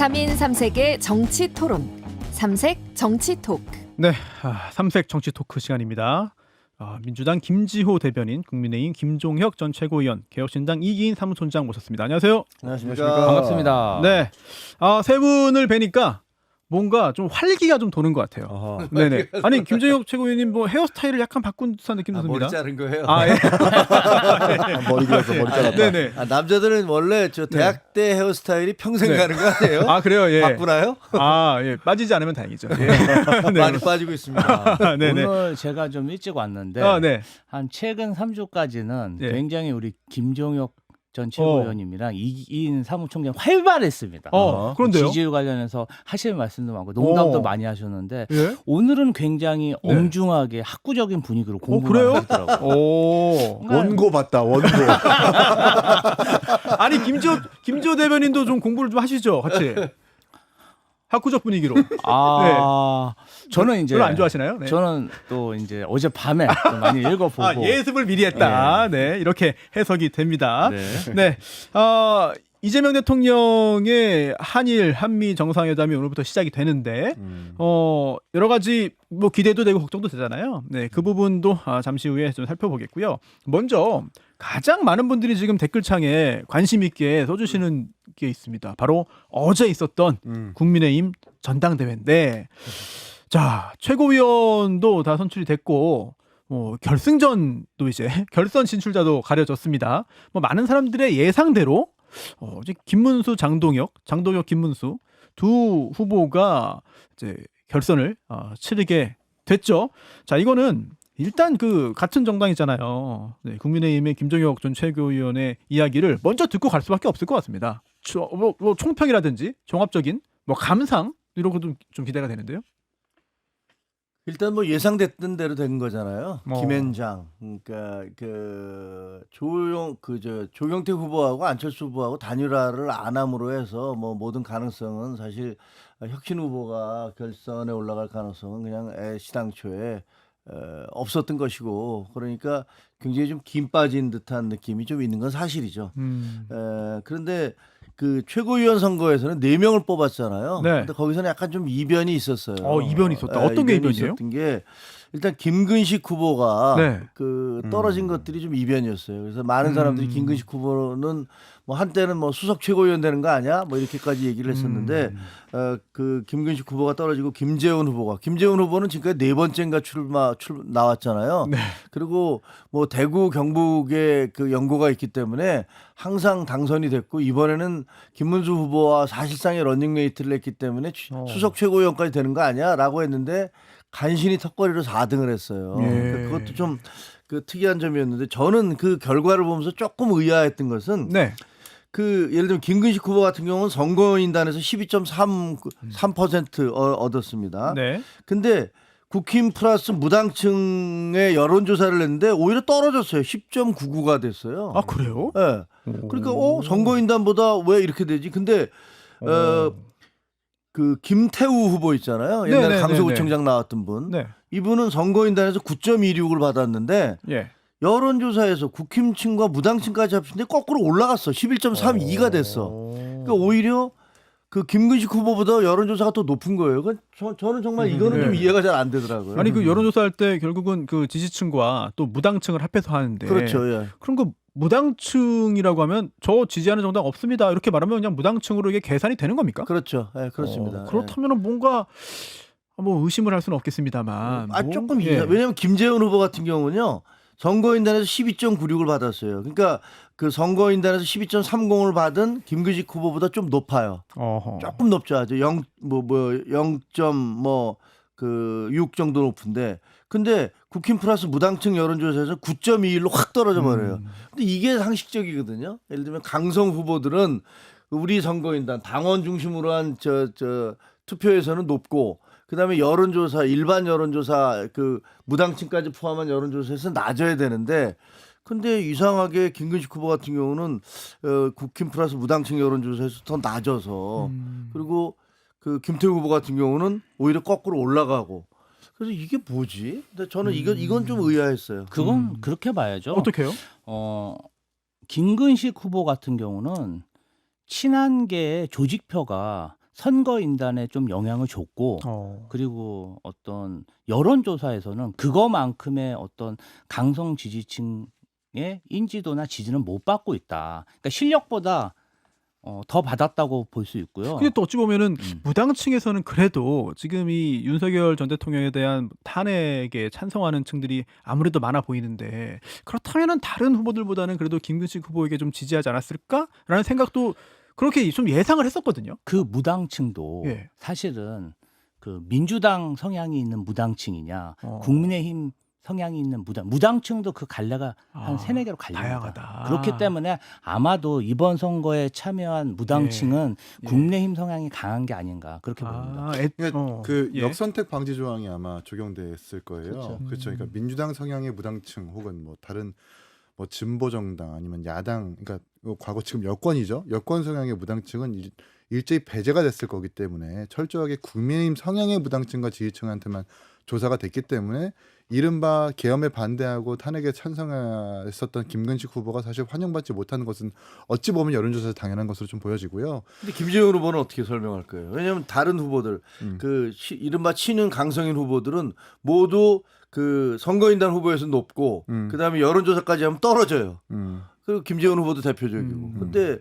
3인 3색의 정치 토론. 삼색 정치 토크. 네, 삼색 정치 토크 시간입니다. 민주당 김지호 대변인, 국민의힘 김종혁 전 최고위원, 개혁신당 이기인 사무총장 모셨습니다. 안녕하세요. 안녕하십니까. 반갑습니다. 네, 세 분을 뵈니까 뭔가 좀 활기가 좀 도는 것 같아요. 네네. 아니 김종혁 최고위원님 뭐 헤어스타일을 약간 바꾼 듯한 느낌도 듭니다. 머리 자른 거예요? 예. 머리 길어서 머리 잘랐다. 네네. 남자들은 원래 저 대학 때 헤어스타일이 평생 네. 가는 거 아니에요? 그래요. 예. 바꾸나요? 예. 빠지지 않으면 다행이죠. 예. 네. 많이 빠지고 있습니다. 네네. 오늘 제가 좀 일찍 왔는데 네. 한 최근 3주까지는 예. 굉장히 우리 김종혁 전 최고위원님이랑 이기인 사무총장 활발했습니다. 그런데요? 지지율 관련해서 하실 말씀도 많고 농담도 많이 하셨는데 예? 오늘은 굉장히 네. 엄중하게 학구적인 분위기로 그래요? 공부를 하시더라고요. 원고 봤다. 원고. 아니 김지호 대변인도 좀 공부를 좀 하시죠, 같이. 학구적 분위기로. 저는 이제 별로 안 좋아하시나요? 네. 저는 또 이제 어젯밤에 좀 많이 읽어보고 예습을 미리 했다. 네, 이렇게 해석이 됩니다. 네. 이재명 대통령의 한일 한미 정상회담이 오늘부터 시작이 되는데 여러 가지 뭐 기대도 되고 걱정도 되잖아요. 네, 그 부분도 잠시 후에 좀 살펴보겠고요. 먼저 가장 많은 분들이 지금 댓글창에 관심 있게 써주시는 게 있습니다. 바로 어제 있었던 국민의힘 전당대회인데, 자, 최고위원도 다 선출이 됐고 결승전도 이제 결선 진출자도 가려졌습니다. 뭐 많은 사람들의 예상대로 이제 김문수, 장동혁 김문수 두 후보가 이제 결선을 치르게 됐죠. 자, 이거는 일단 그 같은 정당이잖아요. 네, 국민의힘의 김종혁 전 최고위원의 이야기를 먼저 듣고 갈 수밖에 없을 것 같습니다. 뭐 총평이라든지 종합적인 뭐 감상 이런 것도 좀 기대가 되는데요. 일단 뭐 예상됐던 대로 된 거잖아요. 어. 김앤장, 그러니까 조경태 후보하고 안철수 후보하고 단일화를 안 함으로 해서 뭐 모든 가능성은 사실 혁신 후보가 결선에 올라갈 가능성은 그냥 시당초에 없었던 것이고, 그러니까 굉장히 좀 김 빠진 듯한 느낌이 좀 있는 건 사실이죠. 그런데 그 최고위원 선거에서는 4명을 뽑았잖아요. 네. 근데 거기서는 약간 좀 이변이 있었어요. 이변이 있었다. 어떤 게 이변이에요? 있었던 게 일단 김근식 후보가 네. 떨어진 것들이 좀 이변이었어요. 그래서 많은 사람들이 김근식 후보는 뭐 한때는 뭐 수석 최고위원 되는 거 아니야? 뭐 이렇게까지 얘기를 했었는데 그 김근식 후보가 떨어지고 김재원 후보는 지금까지 4번째인가 나왔잖아요. 네. 그리고 뭐 대구 경북에 그 연고가 있기 때문에 항상 당선이 됐고, 이번에는 김문수 후보와 사실상의 러닝메이트를 했기 때문에 수석 최고위원까지 되는 거 아니야?라고 했는데 간신히 턱걸이로 4등을 했어요. 예. 그러니까 그것도 좀 특이한 점이었는데, 저는 그 결과를 보면서 조금 의아했던 것은 네. 예를 들면 김근식 후보 같은 경우는 선거인단에서 12.3% 얻었습니다. 네. 근데 국힘 플러스 무당층의 여론조사를 했는데 오히려 떨어졌어요. 10.99가 됐어요. 그래요? 네. 그러니까 선거인단보다 왜 이렇게 되지? 근데 그 김태우 후보 있잖아요. 옛날에 네네네네. 강서구청장 나왔던 분. 네. 이분은 선거인단에서 9.26을 받았는데 예. 여론조사에서 국힘층과 무당층까지 합친데 거꾸로 올라갔어. 11.32가 됐어. 그러니까 오히려 그 김근식 후보보다 여론조사가 더 높은 거예요. 저는 정말 이거는 좀 이해가 잘 안 되더라고요. 아니 그 여론조사할 때 결국은 그 지지층과 또 무당층을 합해서 하는데, 그렇죠. 예. 그럼 그 무당층이라고 하면 저 지지하는 정당 없습니다 이렇게 말하면 그냥 무당층으로 이게 계산이 되는 겁니까? 그렇죠. 예, 그렇습니다. 그렇다면은 뭔가 뭐 의심을 할 수는 없겠습니다만. 조금 왜냐하면 김재원 후보 같은 경우는요, 선거인단에서 12.96을 받았어요. 그러니까 그 선거인단에서 12.30을 받은 김근식 후보보다 좀 높아요. 조금 높죠. 아주 0.6 정도 높은데, 근데 국힘 플러스 무당층 여론조사에서 9.21로 확 떨어져 버려요. 근데 이게 상식적이거든요. 예를 들면 강성 후보들은 우리 선거인단 당원 중심으로 한 투표에서는 높고, 그다음에 여론조사, 일반 여론조사, 그 무당층까지 포함한 여론조사에서 낮아야 되는데, 근데 이상하게 김근식 후보 같은 경우는 국힘 플러스 무당층 여론조사에서 더 낮아서, 그리고 그 김태우 후보 같은 경우는 오히려 거꾸로 올라가고. 그래서 이게 뭐지? 근데 저는 이건 좀 의아했어요. 그건 그렇게 봐야죠. 어떻게요? 김근식 후보 같은 경우는 친한계의 조직표가 선거인단에 좀 영향을 줬고 그리고 어떤 여론조사에서는 그거만큼의 어떤 강성 지지층의 인지도나 지지는 못 받고 있다. 그러니까 실력보다 더 받았다고 볼 수 있고요. 근데 또 어찌 보면은 무당층에서는 그래도 지금 이 윤석열 전 대통령에 대한 탄핵에 찬성하는 층들이 아무래도 많아 보이는데 그렇다면은 다른 후보들보다는 그래도 김근식 후보에게 좀 지지하지 않았을까라는 생각도 그렇게 좀 예상을 했었거든요. 그 무당층도 예. 사실은 그 민주당 성향이 있는 무당층이냐 어. 국민의힘 성향이 있는 무당층도 그 갈래가 한 아, 3-4개로 갈립니다. 다양하다. 그렇기 때문에 아마도 이번 선거에 참여한 무당층은 예. 국민의힘 성향이 강한 게 아닌가 그렇게 봅니다. 그러니까 그 예. 역선택 방지 조항이 아마 적용됐을 거예요. 그렇죠. 그렇죠. 그러니까 민주당 성향의 무당층 혹은 뭐 다른 뭐 진보 정당 아니면 야당, 그러니까 과거 지금 여권이죠. 여권 성향의 무당층은 일제히 배제가 됐을 거기 때문에 철저하게 국민의힘 성향의 무당층과 지지층한테만 조사가 됐기 때문에 이른바 계엄에 반대하고 탄핵에 찬성했었던 김근식 후보가 사실 환영받지 못하는 것은 어찌 보면 여론조사에서 당연한 것으로 좀 보여지고요. 근데 김재원 후보는 어떻게 설명할 거예요? 왜냐하면 다른 후보들 이른바 친윤 강성인 후보들은 모두 그 선거인단 후보에서 높고 그다음에 여론조사까지 하면 떨어져요. 그리고 김재원 후보도 대표적이고. 근데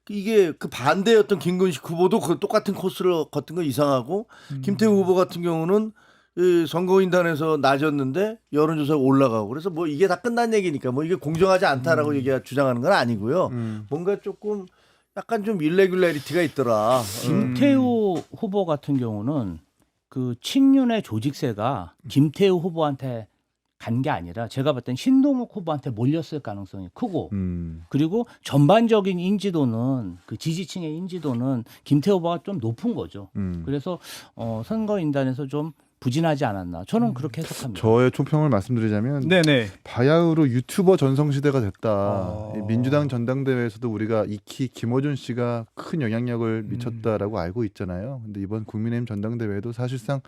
이게 그 반대였던 김근식 후보도 그 똑같은 코스를 걷은 거 이상하고 김태우 후보 같은 경우는 이 선거인단에서 낮았는데 여론조사가 올라가고 그래서 뭐 이게 다 끝난 얘기니까 뭐 이게 공정하지 않다라고 얘기가 주장하는 건 아니고요. 뭔가 조금 약간 좀 일레귤레리티가 있더라. 김태우 후보 같은 경우는 그 친윤의 조직세가 김태우 후보한테 간 게 아니라 제가 봤을 땐 신동욱 후보한테 몰렸을 가능성이 크고 그리고 전반적인 인지도는 그 지지층의 인지도는 김태우 후보가 좀 높은 거죠. 그래서 선거인단에서 좀 부진하지 않았나. 저는 그렇게 해석합니다. 저의 총평을 말씀드리자면 네네. 바야흐로 유튜버 전성시대가 됐다. 이 민주당 전당대회에서도 우리가 익히 김어준 씨가 큰 영향력을 미쳤다라고 알고 있잖아요. 근데 이번 국민의힘 전당대회도 사실상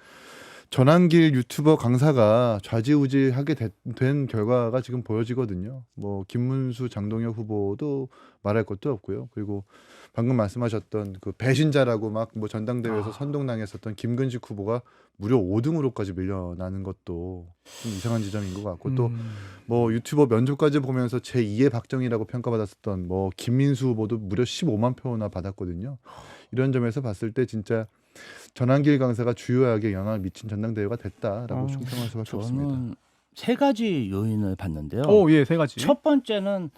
전환길 유튜버 강사가 좌지우지하게 된 결과가 지금 보여지거든요. 뭐 김문수, 장동혁 후보도 말할 것도 없고요. 그리고 방금 말씀하셨던 그 배신자라고 막 뭐 전당대회에서 선동당했었던 김근식 후보가 무려 5등으로까지 밀려나는 것도 좀 이상한 지점인 것 같고 또 뭐 유튜버 면접까지 보면서 제2의 박정희라고 평가받았었던 뭐 김민수 후보도 무려 15만 표나 받았거든요. 이런 점에서 봤을 때 진짜 전환길 강사가 주요하게 영향을 미친 전당대회가 됐다라고 총평할 수밖에 없습니다. 저는 3가지 요인을 봤는데요. 예, 3가지. 첫 번째는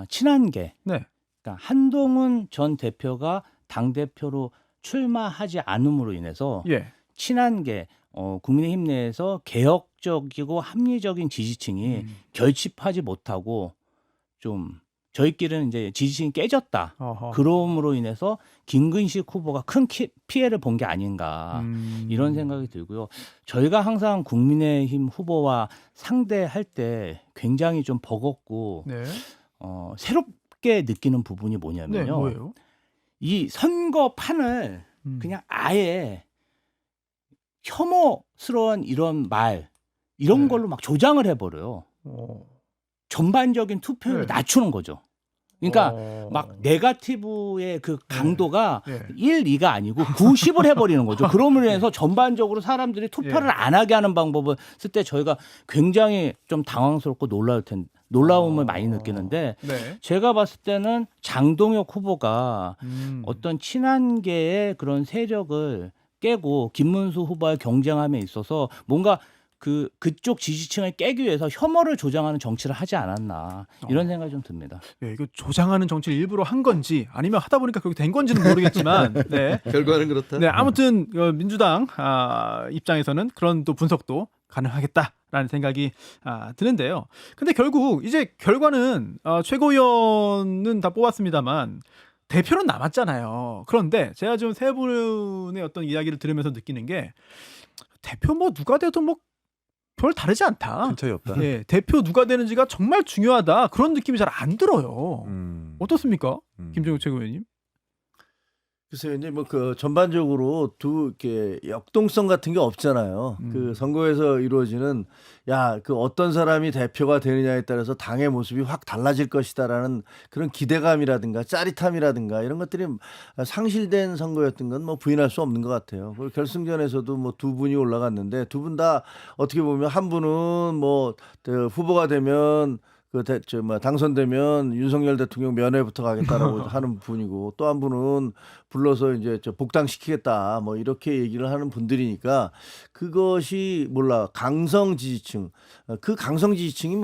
친한계. 네. 그러니까 한동훈 전 대표가 당 대표로 출마하지 않음으로 인해서 예. 친한계 국민의힘 내에서 개혁적이고 합리적인 지지층이 결집하지 못하고 좀 저희끼리는 이제 지지층이 깨졌다. 어허. 그럼으로 인해서 김근식 후보가 큰 피해를 본 게 아닌가 이런 생각이 들고요. 저희가 항상 국민의힘 후보와 상대할 때 굉장히 좀 버겁고 네. 새롭게 느끼는 부분이 뭐냐면요. 네, 뭐예요? 이 선거판을 그냥 아예 혐오스러운 이런 말 이런 네. 걸로 막 조장을 해버려요. 전반적인 투표율을 네. 낮추는 거죠. 그러니까 어. 막 네거티브의 그 강도가 네. 1, 2가 아니고 90을 해버리는 거죠. 그러므로 인해서 전반적으로 사람들이 투표를 예. 안 하게 하는 방법을 쓸 때 저희가 굉장히 좀 당황스럽고 놀라움을 많이 느끼는데 네. 제가 봤을 때는 장동혁 후보가 어떤 어떤 친한계의 그런 세력을 깨고 김문수 후보와의 경쟁함에 있어서 뭔가 그쪽 지지층을 깨기 위해서 혐오를 조장하는 정치를 하지 않았나 이런 생각이 좀 듭니다. 예, 이거 조장하는 정치를 일부러 한 건지 아니면 하다 보니까 그렇게 된 건지는 모르겠지만 네. 결과는 그렇다. 네, 아무튼 민주당 입장에서는 그런 또 분석도 가능하겠다라는 생각이 드는데요. 근데 결국 이제 결과는 최고위원은 다 뽑았습니다만 대표는 남았잖아요. 그런데 제가 좀 세 분의 어떤 이야기를 들으면서 느끼는 게 대표 뭐 누가 돼도 뭐 별 다르지 않다. 큰 차이 없다. 예, 대표 누가 되는지가 정말 중요하다. 그런 느낌이 잘 안 들어요. 어떻습니까? 김종욱 최고위원님? 글쎄요, 이제 뭐 그 전반적으로 이렇게 역동성 같은 게 없잖아요. 그 선거에서 이루어지는 그 어떤 사람이 대표가 되느냐에 따라서 당의 모습이 확 달라질 것이다라는 그런 기대감이라든가 짜릿함이라든가 이런 것들이 상실된 선거였던 건 뭐 부인할 수 없는 것 같아요. 그리고 결승전에서도 뭐 두 분이 올라갔는데 두 분 다 어떻게 보면 한 분은 뭐 후보가 되면 당선되면 윤석열 대통령 면회부터 가겠다라고 하는 분이고 또 한 분은 불러서 이제 복당시키겠다 뭐 이렇게 얘기를 하는 분들이니까 그것이 강성 지지층 그 강성 지지층이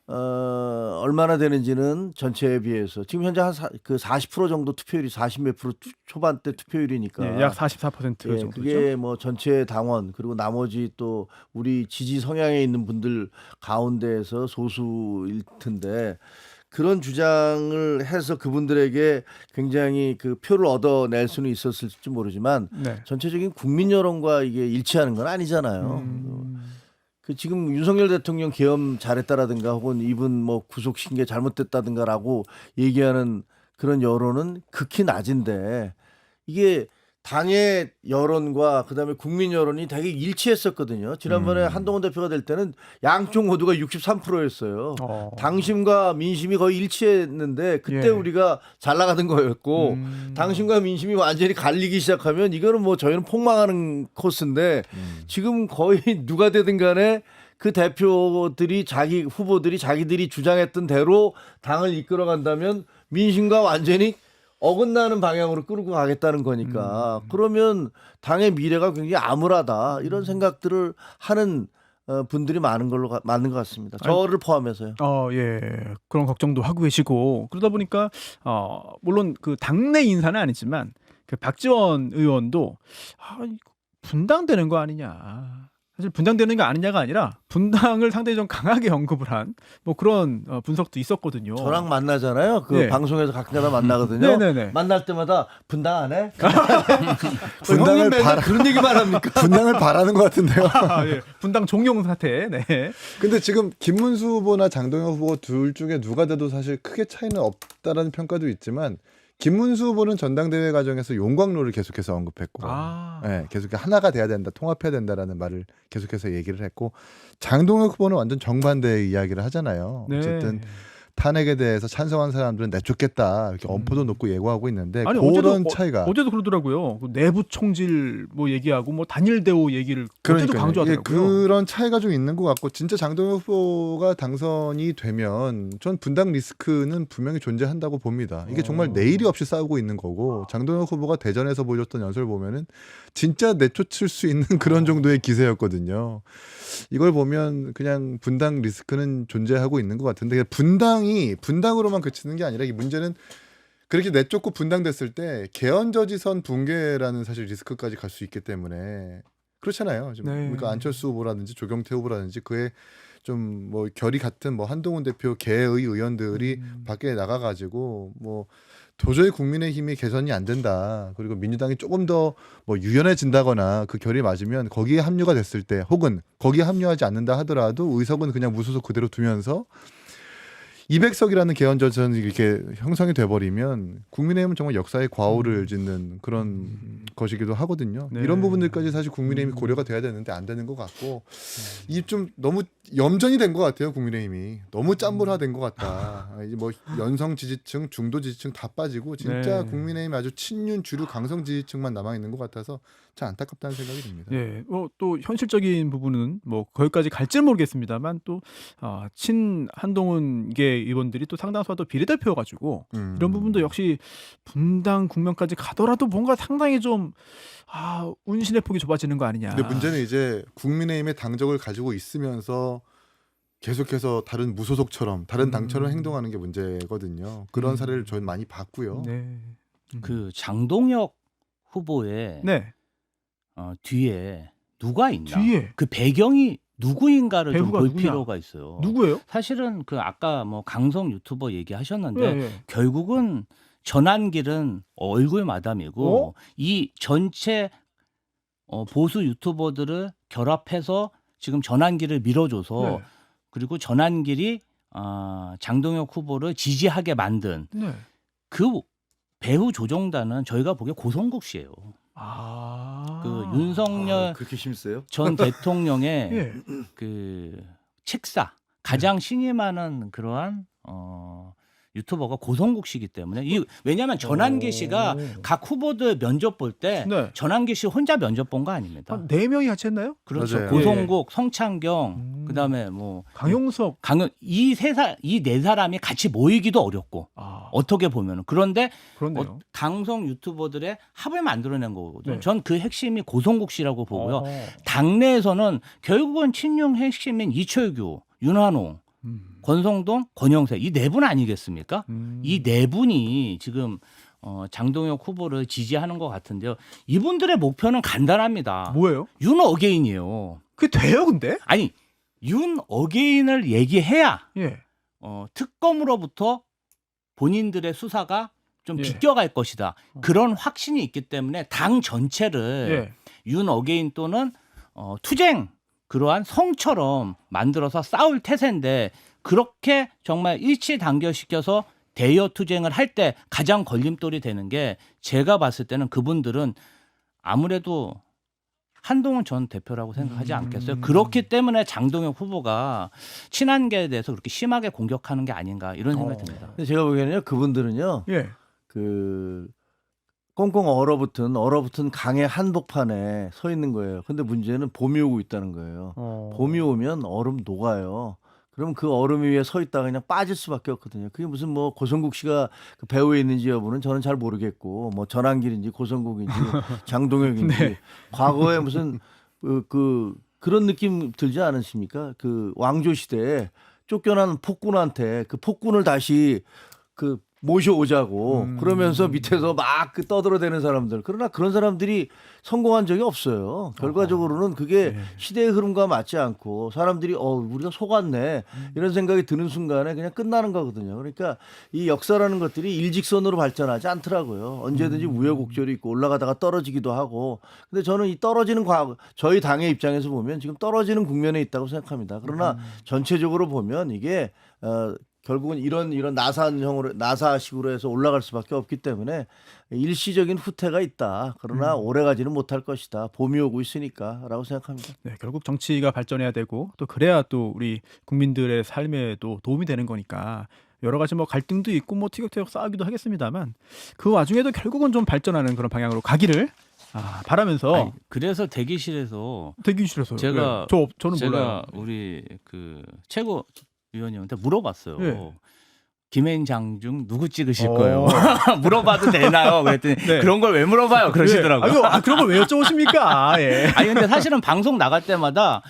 얼마나 되는지는 전체에 비해서 지금 현재 한 40% 정도 투표율이 40몇 프로 초반대 투표율이니까 약 44% 정도죠. 그게 뭐 전체 당원 그리고 나머지 또 우리 지지 성향에 있는 분들 가운데에서 소수일 텐데 그런 주장을 해서 그분들에게 굉장히 그 표를 얻어낼 수는 있었을지 모르지만 네. 전체적인 국민 여론과 이게 일치하는 건 아니잖아요. 지금 윤석열 대통령 계엄 잘했다라든가 혹은 이분 뭐 구속시킨 게 잘못됐다든가라고 얘기하는 그런 여론은 극히 낮은데 이게 당의 여론과 그다음에 국민 여론이 되게 일치했었거든요. 지난번에 한동훈 대표가 될 때는 양쪽 모두가 63%였어요. 당심과 민심이 거의 일치했는데 그때 우리가 잘 나가던 거였고 당심과 민심이 완전히 갈리기 시작하면 이거는 뭐 저희는 폭망하는 코스인데 지금 거의 누가 되든 간에 그 대표들이 후보들이 자기들이 주장했던 대로 당을 이끌어 간다면 민심과 완전히 어긋나는 방향으로 끌고 가겠다는 거니까 그러면 당의 미래가 굉장히 암울하다 이런 생각들을 하는 분들이 맞는 것 같습니다. 저를 포함해서요. 예. 그런 걱정도 하고 계시고 그러다 보니까 물론 그 당내 인사는 아니지만 그 박지원 의원도 이거 분당되는 거 아니냐. 사실 분당되는 거 아니냐가 아니라 분당을 상당히 좀 강하게 언급을 한 뭐 그런 분석도 있었거든요. 저랑 만나잖아요. 방송에서 가끔가다 만나거든요. 네네네. 만날 때마다 분당 안 해? 분당을 형님 맨날 그런 얘기만 합니까? 분당을 바라는 것 같은데요. 예. 분당 종용 사태. 네. 근데 지금 김문수 후보나 장동혁 후보 둘 중에 누가 돼도 사실 크게 차이는 없다라는 평가도 있지만 김문수 후보는 전당대회 과정에서 용광로를 계속해서 언급했고 계속 하나가 돼야 된다, 통합해야 된다라는 말을 계속해서 얘기를 했고 장동혁 후보는 완전 정반대의 이야기를 하잖아요. 네. 어쨌든 탄핵에 대해서 찬성한 사람들은 내쫓겠다 이렇게 엄포도 놓고 예고하고 있는데 아니, 그런 차이가 어제도 그러더라고요. 그 내부 총질 뭐 얘기하고 뭐 단일 대우 얘기를 어제도 강조하더라고요. 그런 차이가 좀 있는 것 같고 진짜 장동혁 후보가 당선이 되면 전 분당 리스크는 분명히 존재한다고 봅니다. 이게 정말 내일이 없이 싸우고 있는 거고 장동혁 후보가 대전에서 보여줬던 연설 보면은 진짜 내쫓을 수 있는 그런 정도의 기세였거든요. 이걸 보면 그냥 분당 리스크는 존재하고 있는 것 같은데 분당으로만 그치는 게 아니라 이 문제는 그렇게 내쫓고 분당됐을 때 개헌저지선 붕괴라는 사실 리스크까지 갈 수 있기 때문에 그렇잖아요. 지금 그러니까 안철수 후보라든지 조경태 후보라든지 그의 좀 뭐 결이 같은 뭐 한동훈 대표 계의 의원들이 밖에 나가가지고 뭐 도저히 국민의힘이 개선이 안 된다. 그리고 민주당이 조금 더 뭐 유연해진다거나 그 결이 맞으면 거기에 합류가 됐을 때 혹은 거기에 합류하지 않는다 하더라도 의석은 그냥 무소속 그대로 두면서 200석이라는 개헌저지선이 이렇게 형성이 돼버리면 국민의힘은 정말 역사의 과오를 짓는 그런 것이기도 하거든요. 네. 이런 부분들까지 사실 국민의힘이 고려가 돼야 되는데 안 되는 것 같고 이 좀 너무 염전이 된 것 같아요. 국민의힘이 너무 짠물화된 것 같다. 이제 뭐 연성 지지층, 중도 지지층 다 빠지고 진짜 국민의힘 아주 친윤 주류 강성 지지층만 남아 있는 것 같아서 참 안타깝다는 생각이 듭니다. 예, 또 현실적인 부분은 뭐 거기까지 갈지는 모르겠습니다만 또 친 한동훈계 의원들이 또 상당수가 또 비례대표여가지고 이런 부분도 역시 분당 국면까지 가더라도 뭔가 상당히 좀 운신의 폭이 좁아지는 거 아니냐. 근데 문제는 이제 국민의힘의 당적을 가지고 있으면서 계속해서 다른 무소속처럼 다른 당처럼 행동하는 게 문제거든요. 그런 사례를 저는 많이 봤고요. 네. 그 장동혁 후보의 뒤에 누가 있나? 뒤에 그 배경이 누구인가를 좀 배우가 볼 누구냐? 필요가 있어요. 누구예요? 사실은 그 아까 뭐 강성 유튜버 얘기하셨는데 예. 결국은 전환길은 얼굴 마담이고 이 전체 보수 유튜버들을 결합해서 지금 전환길을 밀어줘서 그리고 전환길이 장동혁 후보를 지지하게 만든 그 배후 조종단은 저희가 보기에 고성국 씨예요. 그 윤석열 그렇게 힘세요? 전 대통령의 예. 그 책사 가장 신임하는 그러한 유튜버가 고성국 씨이기 때문에 왜냐하면 전환기 씨가 각 후보들 면접 볼 때 네. 전환기 씨 혼자 면접 본 거 아닙니다. 한 4명이 같이 했나요? 그렇죠. 맞아요. 고성국, 성창경, 그다음에 뭐 강용석. 이 네 사람이 같이 모이기도 어렵고 어떻게 보면은 그런데 그렇네요. 강성 유튜버들의 합을 만들어낸 거거든요. 네. 전 그 핵심이 고성국 씨라고 보고요. 어. 당내에서는 결국은 친윤 핵심인 이철규, 윤한홍, 권성동, 권영세 이 네 분 아니겠습니까? 이 네 분이 지금 장동혁 후보를 지지하는 것 같은데요. 이분들의 목표는 간단합니다. 뭐예요? 윤 어게인이에요. 그게 돼요, 근데? 아니 윤 어게인을 얘기해야 예. 특검으로부터 본인들의 수사가 좀 예. 비껴갈 것이다. 그런 확신이 있기 때문에 당 전체를 예. 윤 어게인 또는 투쟁 그러한 성처럼 만들어서 싸울 태세인데 그렇게 정말 일치 단결시켜서 대여 투쟁을 할 때 가장 걸림돌이 되는 게 제가 봤을 때는 그분들은 아무래도 한동훈 전 대표라고 생각하지 않겠어요. 그렇기 때문에 장동혁 후보가 친한계에 대해서 그렇게 심하게 공격하는 게 아닌가 이런 생각이 듭니다. 근데 제가 보기에는요, 그분들은요, 예. 그 꽁꽁 얼어붙은 강의 한복판에 서 있는 거예요. 근데 문제는 봄이 오고 있다는 거예요. 봄이 오면 얼음 녹아요. 그럼 그 얼음 위에 서 있다가 그냥 빠질 수밖에 없거든요. 그게 무슨 뭐 고성국 씨가 그 배후에 있는지 여부는 저는 잘 모르겠고 뭐 전한길인지 고성국인지 장동혁인지 네. 과거에 무슨 그런 느낌 들지 않으십니까? 그 왕조 시대에 쫓겨난 폭군한테 그 폭군을 다시 그 모셔오자고 그러면서 밑에서 막 그 떠들어대는 사람들. 그러나 그런 사람들이 성공한 적이 없어요. 결과적으로는 그게 네. 시대의 흐름과 맞지 않고 사람들이 우리가 속았네 이런 생각이 드는 순간에 그냥 끝나는 거거든요. 그러니까 이 역사라는 것들이 일직선으로 발전하지 않더라고요. 언제든지 우여곡절이 있고 올라가다가 떨어지기도 하고. 근데 저는 이 떨어지는 저희 당의 입장에서 보면 지금 떨어지는 국면에 있다고 생각합니다. 그러나 전체적으로 보면 이게 결국은 이런 나사식으로 해서 올라갈 수밖에 없기 때문에 일시적인 후퇴가 있다. 그러나 오래가지는 못할 것이다. 봄이 오고 있으니까라고 생각합니다. 네, 결국 정치가 발전해야 되고 또 그래야 또 우리 국민들의 삶에도 도움이 되는 거니까 여러 가지 뭐 갈등도 있고 뭐 티격태격 싸우기도 하겠습니다만 그 와중에도 결국은 좀 발전하는 그런 방향으로 가기를 바라면서 아니, 그래서 대기실에서 대기실에서 제가 저는 몰라요. 우리 그 최고 위원님한테 물어봤어요. 네. 김앤장중 누구 찍으실 거예요? 물어봐도 되나요? 그랬더니 네. 그런 걸 왜 물어봐요? 그러시더라고요. 그런 걸 왜 여쭤보십니까? 예. 아니 근데 사실은 방송 나갈 때마다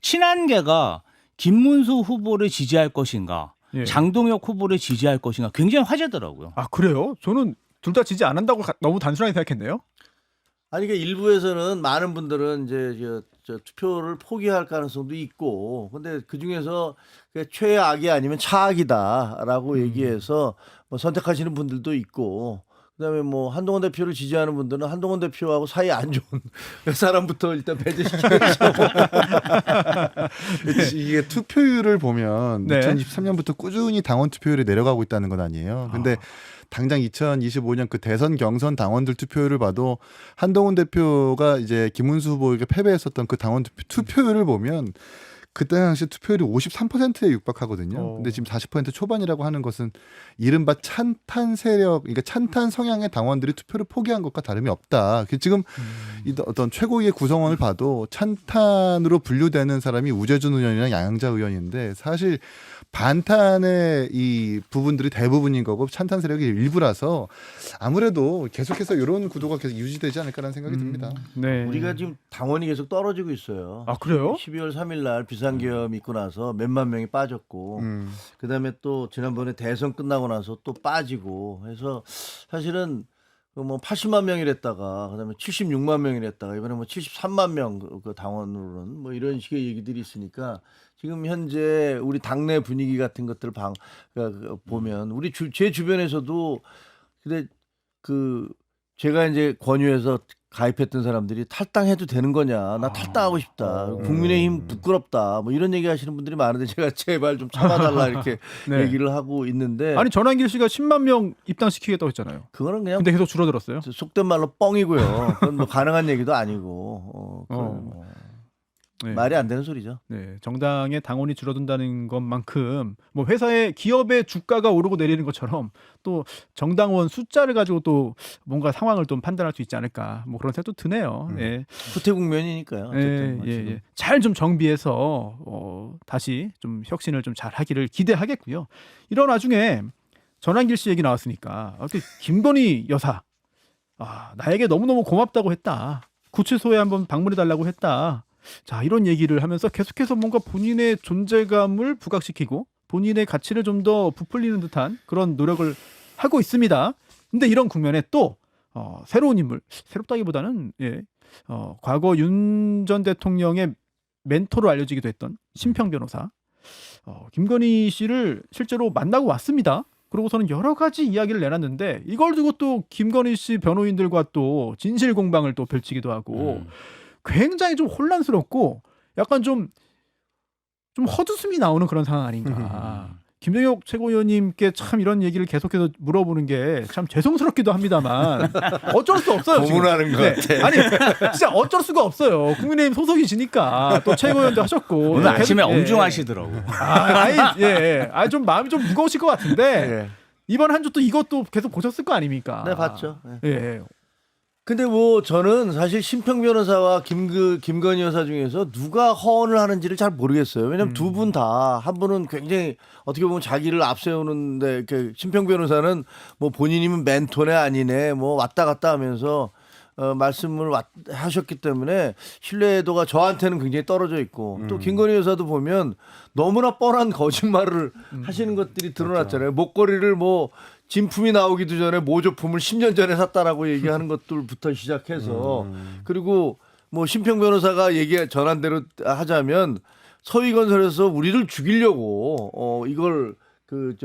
친한계가 김문수 후보를 지지할 것인가, 예. 장동혁 후보를 지지할 것인가 굉장히 화제더라고요. 아 그래요? 저는 둘 다 지지 안 한다고 너무 단순하게 생각했네요. 아니 그 일부에서는 많은 분들은 이제 저 투표를 포기할 가능성도 있고, 근데 그 중에서 최악이 아니면 차악이다라고 얘기해서 뭐 선택하시는 분들도 있고, 그다음에 뭐 한동훈 대표를 지지하는 분들은 한동훈 대표하고 사이 안 좋은 사람부터 일단 배제시키겠죠. 이게 투표율을 보면 네. 2023년부터 꾸준히 당원 투표율이 내려가고 있다는 건 아니에요. 근데 당장 2025년 그 대선 경선 당원들 투표율을 봐도 한동훈 대표가 이제 김문수 후보에게 패배했었던 그 당원 투표율을 보면 그때 당시 투표율이 53%에 육박하거든요. 근데 지금 40% 초반이라고 하는 것은 이른바 찬탄 세력, 그러니까 찬탄 성향의 당원들이 투표를 포기한 것과 다름이 없다. 지금 이 어떤 최고위의 구성원을 봐도 찬탄으로 분류되는 사람이 우재준 의원이나 양양자 의원인데 사실 반탄의 이 부분들이 대부분인 거고 찬탄 세력이 일부라서 아무래도 계속해서 이런 구도가 계속 유지되지 않을까라는 생각이 듭니다. 네. 우리가 지금 당원이 계속 떨어지고 있어요. 아 그래요? 12월 3일 날 비상계엄 있고 나서 몇만 명이 빠졌고, 그다음에 또 지난번에 대선 끝나고 나서 또 빠지고 해서 사실은 뭐 80만 명이랬다가 그다음에 76만 명이랬다가 이번에 뭐 73만 명 그 당원으로는 뭐 이런 식의 얘기들이 있으니까 지금 현재 우리 당내 분위기 같은 것들 보면 우리 제 주변에서도 근데 제가 이제 권유해서 가입했던 사람들이 탈당해도 되는 거냐? 나 탈당하고 싶다. 국민의힘 부끄럽다. 뭐 이런 얘기 하시는 분들이 많은데 제가 제발 좀 참아달라 이렇게 네. 얘기를 하고 있는데 아니 전환길 씨가 10만 명 입당시키겠다고 했잖아요. 그거는 그냥 근데 계속 줄어들었어요. 속된 말로 뻥이고요. 그건 뭐 가능한 얘기도 아니고 그건 뭐 네. 말이 안 되는 소리죠. 네, 정당의 당원이 줄어든다는 것만큼 뭐 회사의 기업의 주가가 오르고 내리는 것처럼 또 정당원 숫자를 가지고 또 뭔가 상황을 좀 판단할 수 있지 않을까 뭐 그런 생각도 드네요. 예. 후퇴 국면이니까요. 어쨌든 뭐 지금. 잘 좀 정비해서 다시 좀 혁신을 좀 잘하기를 기대하겠고요. 이런 와중에 전환길 씨 얘기 나왔으니까 김건희 여사 나에게 너무너무 고맙다고 했다. 구치소에 한번 방문해달라고 했다. 자, 이런 얘기를 하면서 계속해서 뭔가 본인의 존재감을 부각시키고 본인의 가치를 좀 더 부풀리는 듯한 그런 노력을 하고 있습니다. 근데 이런 국면에 또 새로운 인물, 새롭다기보다는 과거 윤 전 대통령의 멘토로 알려지기도 했던 심평 변호사 김건희 씨를 실제로 만나고 왔습니다. 그러고서는 여러 가지 이야기를 내놨는데 이걸 두고 또 김건희 씨 변호인들과 또 진실 공방을 또 펼치기도 하고 굉장히 좀 혼란스럽고 약간 좀 헛웃음이 나오는 그런 상황 아닌가. 김정혁 최고위원님께 참 이런 얘기를 계속해서 물어보는 게 참 죄송스럽기도 합니다만 어쩔 수 없어요. 지금. 고문하는 것 같아. 아니 진짜 어쩔 수가 없어요. 국민의힘 소속이시니까 또 최고위원도 하셨고 오늘 아침에 계속, 엄중하시더라고. 좀 마음이 좀 무거우실 것 같은데 예. 이번 한 주 또 이것도 계속 보셨을 거 아닙니까? 네, 봤죠. 예. 예. 근데 뭐 저는 사실 심평 변호사와 김건희 여사 중에서 누가 허언을 하는지를 잘 모르겠어요. 왜냐면 두 분 다 한 분은 굉장히 어떻게 보면 자기를 앞세우는데 심평 변호사는 뭐 본인이면 멘토네 아니네 뭐 왔다 갔다 하면서 말씀을 하셨기 때문에 신뢰도가 저한테는 굉장히 떨어져 있고 또 김건희 여사도 보면 너무나 뻔한 거짓말을 하시는 것들이 드러났잖아요. 목걸이를 뭐 진품이 나오기도 전에 모조품을 10년 전에 샀다라고 얘기하는 것들부터 시작해서 그리고 뭐 심평 변호사가 전한 대로 하자면 서희건설에서 우리를 죽이려고 이걸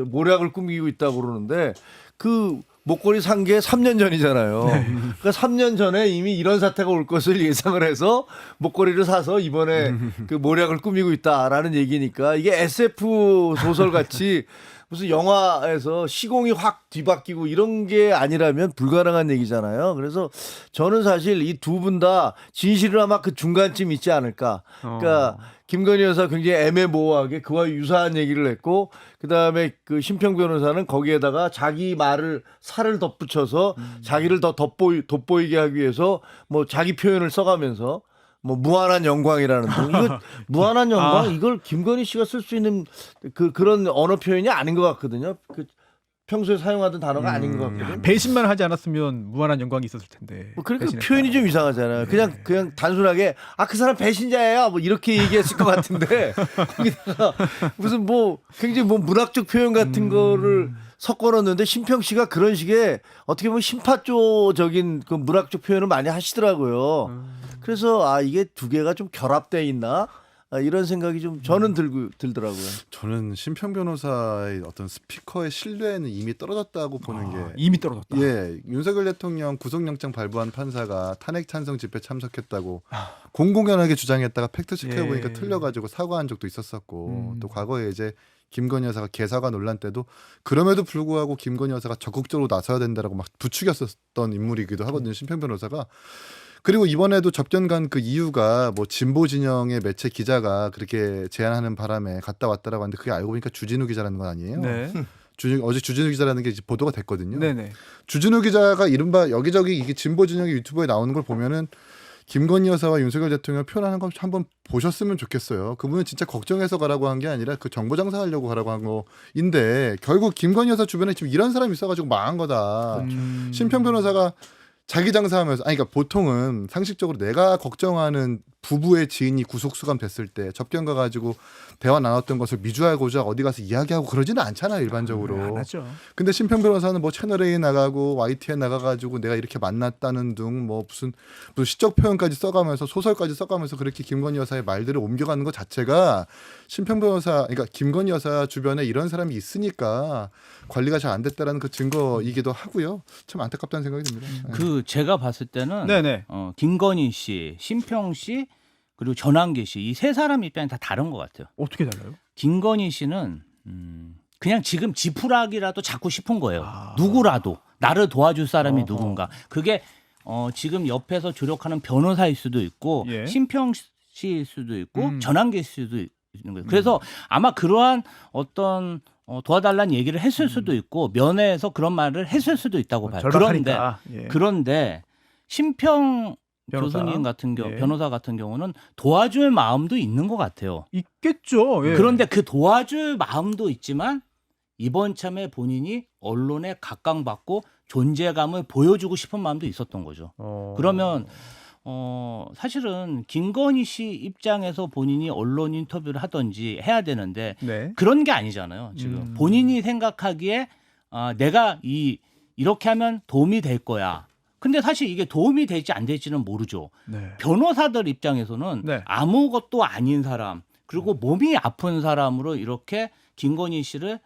모략을 꾸미고 있다고 그러는데 그 목걸이 산 게 3년 전이잖아요. 그러니까 3년 전에 이미 이런 사태가 올 것을 예상을 해서 목걸이를 사서 이번에 그 모략을 꾸미고 있다라는 얘기니까 이게 SF 소설 같이 무슨 영화에서 시공이 확 뒤바뀌고 이런 게 아니라면 불가능한 얘기잖아요. 그래서 저는 사실 이 두 분 다 진실은 아마 그 중간쯤 있지 않을까. 그러니까 김건희 여사 굉장히 애매모호하게 그와 유사한 얘기를 했고 그다음에 그 심평 변호사는 거기에다가 자기 말을 살을 덧붙여서 자기를 더 돋보이게 하기 위해서 뭐 자기 표현을 써가면서 뭐 무한한 영광이라는 등 이거 무한한 영광 이걸 김건희 씨가 쓸 수 있는 그런 언어 표현이 아닌 것 같거든요. 평소에 사용하던 단어가 아닌 것 같거든요. 배신만 하지 않았으면 무한한 영광이 있었을 텐데. 뭐 그러니까 배신했다. 표현이 좀 이상하잖아요. 그냥 단순하게 그 사람 배신자예요. 뭐 이렇게 얘기했을 것 같은데 거기다가 무슨 뭐 굉장히 뭐 문학적 표현 같은 거를 섞어 넣었는데 심평 씨가 그런 식의 어떻게 보면 심파조적인 그 문학적 표현을 많이 하시더라고요. 그래서 이게 두 개가 좀 결합돼 있나? 이런 생각이 좀 저는 들더라고요. 저는 심평 변호사의 어떤 스피커의 신뢰는 이미 떨어졌다고 보는 게 이미 떨어졌다. 윤석열 대통령 구속영장 발부한 판사가 탄핵 찬성 집회 참석했다고 공공연하게 주장했다가 팩트 체크해 보니까 틀려가지고 사과한 적도 있었었고 또 과거에 이제 김건희 여사가 개사과 논란 때도 그럼에도 불구하고 김건희 여사가 적극적으로 나서야 된다라고 막 부추겼었던 인물이기도 하거든요. 심평 변호사가. 그리고 이번에도 접견간 그 이유가 뭐 진보 진영의 매체 기자가 그렇게 제안하는 바람에 갔다 왔다라고 하는데 그게 알고 보니까 주진우 기자라는 건 아니에요. 네. 어제 주진우 기자라는 게 이제 보도가 됐거든요. 네네. 주진우 기자가 이른바 여기저기 이게 진보 진영의 유튜브에 나오는 걸 보면은 김건희 여사와 윤석열 대통령 표현하는 거 한번 보셨으면 좋겠어요. 그분은 진짜 걱정해서 가라고 한 게 아니라 그 정보 장사하려고 가라고 한 거인데 결국 김건희 여사 주변에 지금 이런 사람이 있어가지고 망한 거다. 심평 변호사가 자기 장사하면서 그러니까 보통은 상식적으로 내가 걱정하는 부부의 지인이 구속 수감됐을 때 접견 가가지고 대화 나눴던 것을 미주알고자 어디 가서 이야기하고 그러지는 않잖아요 일반적으로. 안 하죠. 근데 심평 변호사는 뭐 채널 A 나가고 YTN 나가가지고 내가 이렇게 만났다는 등 뭐 무슨 시적 표현까지 써가면서 소설까지 써가면서 그렇게 김건희 여사의 말들을 옮겨가는 것 자체가 심평 변호사, 그러니까 김건희 여사 주변에 이런 사람이 있으니까 관리가 잘 안 됐다라는 그 증거이기도 하고요. 참 안타깝다는 생각이 듭니다. 그 제가 봤을 때는 네네. 김건희 씨, 심평 씨 그리고 전환기 씨 이 세 사람 입장이 다 다른 것 같아요. 어떻게 달라요? 김건희 씨는 그냥 지금 지푸라기라도 잡고 싶은 거예요. 아. 누구라도 나를 도와줄 사람이 어허. 누군가. 그게 지금 옆에서 조력하는 변호사일 수도 있고 예. 심평 씨일 수도 있고 음. 전환기 씨일 수도 있는 거예요. 그래서 아마 그러한 어떤 도와달라는 얘기를 했을 수도 있고 면회에서 그런 말을 했을 수도 있다고 봐요. 절박하니까. 그런데 심평 변호사. 교수님 같은 예. 변호사 같은 경우는 도와줄 마음도 있는 것 같아요. 있겠죠. 예. 그런데 그 도와줄 마음도 있지만 이번 참에 본인이 언론에 각광받고 존재감을 보여주고 싶은 마음도 있었던 거죠. 그러면 사실은 김건희 씨 입장에서 본인이 언론 인터뷰를 하든지 해야 되는데 네. 그런 게 아니잖아요. 지금 본인이 생각하기에 내가 이렇게 하면 도움이 될 거야. 근데 사실 이게 도움이 될지 안 될지는 모르죠. 네. 변호사들 입장에서는 네. 아무것도 아닌 사람 그리고 몸이 아픈 사람으로 이렇게 김건희 씨를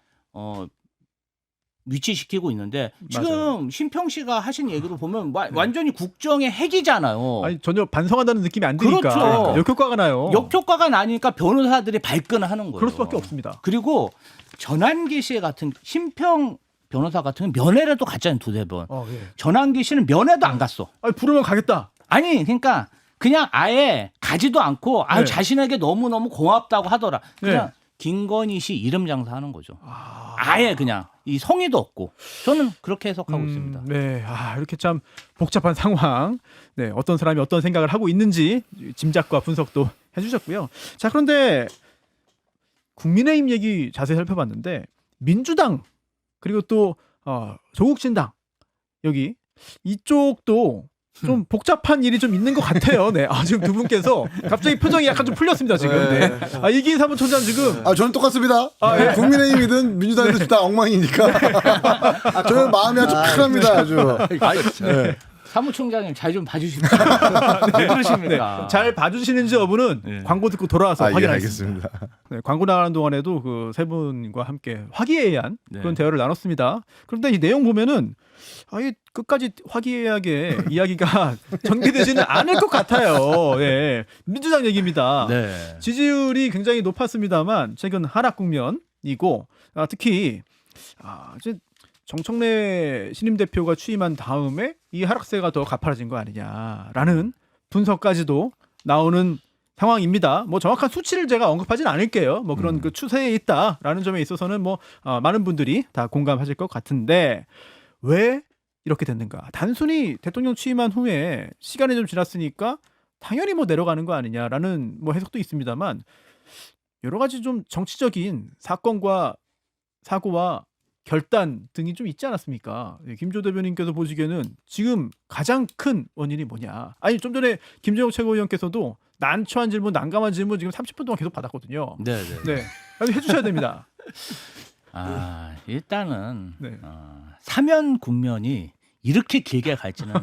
위치시키고 있는데 지금 맞아요. 심평 씨가 하신 얘기로 보면 완전히 국정의 핵이잖아요. 아니 전혀 반성한다는 느낌이 안 드니까 그렇죠. 역효과가 나요. 역효과가 나니까 변호사들이 발끈하는 거예요. 그럴 수밖에 없습니다. 그리고 전환기 씨 같은 심평 변호사 같은 경우는 면회라도 갔잖아요. 두세 번. 예. 전환기 씨는 면회도 안 갔어. 아니 부르면 가겠다. 아니 그러니까 그냥 아예 가지도 않고 네. 자신에게 너무너무 고맙다고 하더라. 그냥 네. 김건희 씨 이름 장사하는 거죠. 아예 그냥 이 성의도 없고 저는 그렇게 해석하고 있습니다. 네, 이렇게 참 복잡한 상황. 네, 어떤 사람이 어떤 생각을 하고 있는지 짐작과 분석도 해주셨고요. 자, 그런데 국민의힘 얘기 자세히 살펴봤는데 민주당 그리고 또 조국신당 여기 이쪽도 좀 복잡한 일이 좀 있는 것 같아요. 네, 지금 두 분께서 갑자기 표정이 약간 좀 풀렸습니다 지금. 네, 이기인 사무총장 지금. 저는 똑같습니다. 예. 국민의힘이든 민주당이든 다 엉망이니까. 저는 마음이 아주 편합니다. 아주. 네. 사무총장님 잘 좀 봐주십시오. 왜 그러십니까? 네, 잘 봐주시는지 여부는 네. 광고 듣고 돌아와서 예, 확인하겠습니다. 네, 광고 나가는 동안에도 그 세 분과 함께 화기애애한 네. 그런 대화를 나눴습니다. 그런데 이 내용 보면은 아예 끝까지 화기애애하게 이야기가 전개되지는 않을 것 같아요. 예, 민주당 얘기입니다. 네. 지지율이 굉장히 높았습니다만 최근 하락 국면이고 특히 이제 정청래 신임 대표가 취임한 다음에 이 하락세가 더 가파라진 거 아니냐라는 분석까지도 나오는 상황입니다. 뭐 정확한 수치를 제가 언급하진 않을게요. 뭐 그런 그 추세에 있다라는 점에 있어서는 뭐 많은 분들이 다 공감하실 것 같은데 왜 이렇게 됐는가? 단순히 대통령 취임한 후에 시간이 좀 지났으니까 당연히 뭐 내려가는 거 아니냐라는 뭐 해석도 있습니다만 여러 가지 좀 정치적인 사건과 사고와 결단 등이 좀 있지 않았습니까? 김조 대변인께서 보시기에는 지금 가장 큰 원인이 뭐냐? 아니 좀 전에 김정욱 최고위원께서도 난처한 질문, 난감한 질문 지금 30분 동안 계속 받았거든요. 네. 네, 아니, 해주셔야 됩니다. 일단은 네. 사면 국면이 이렇게 길게 갈지는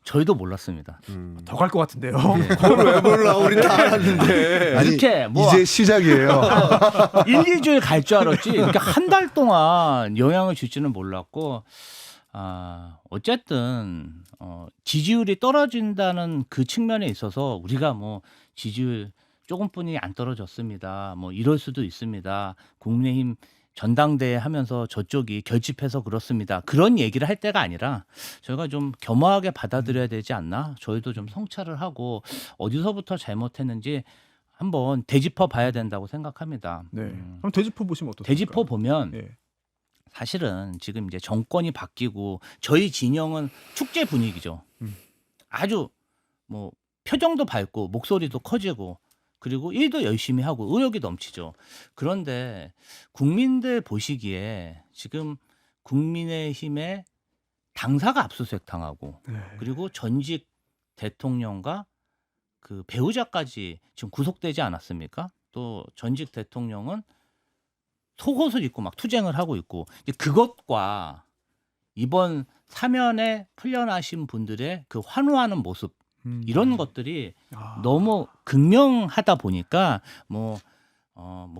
저희도 몰랐습니다. 더 갈 것 같은데요. 그걸 왜 몰라? 우리 다 알았는데. 아니, 이렇게 뭐 이제 시작이에요. 1-2주일 갈 줄 알았지. 그러니까 한 달 동안 영향을 줄지는 몰랐고 어쨌든 지지율이 떨어진다는 그 측면에 있어서 우리가 뭐 지지율 조금뿐이 안 떨어졌습니다. 뭐 이럴 수도 있습니다. 국민의힘 전당대회 하면서 저쪽이 결집해서 그렇습니다. 그런 얘기를 할 때가 아니라 저희가 좀 겸허하게 받아들여야 되지 않나? 저희도 좀 성찰을 하고 어디서부터 잘못했는지 한번 되짚어 봐야 된다고 생각합니다. 네, 그럼 되짚어 보시면 어떻습니까? 되짚어 보면 예. 사실은 지금 이제 정권이 바뀌고 저희 진영은 축제 분위기죠. 아주 뭐 표정도 밝고 목소리도 커지고 그리고 일도 열심히 하고 의욕이 넘치죠. 그런데 국민들 보시기에 지금 국민의힘의 당사가 압수수색 당하고 네. 그리고 전직 대통령과 그 배우자까지 지금 구속되지 않았습니까? 또 전직 대통령은 속옷을 입고 막 투쟁을 하고 있고 이제 그것과 이번 사면에 풀려나신 분들의 그 환호하는 모습 이런 것들이 너무 극명하다 보니까 뭐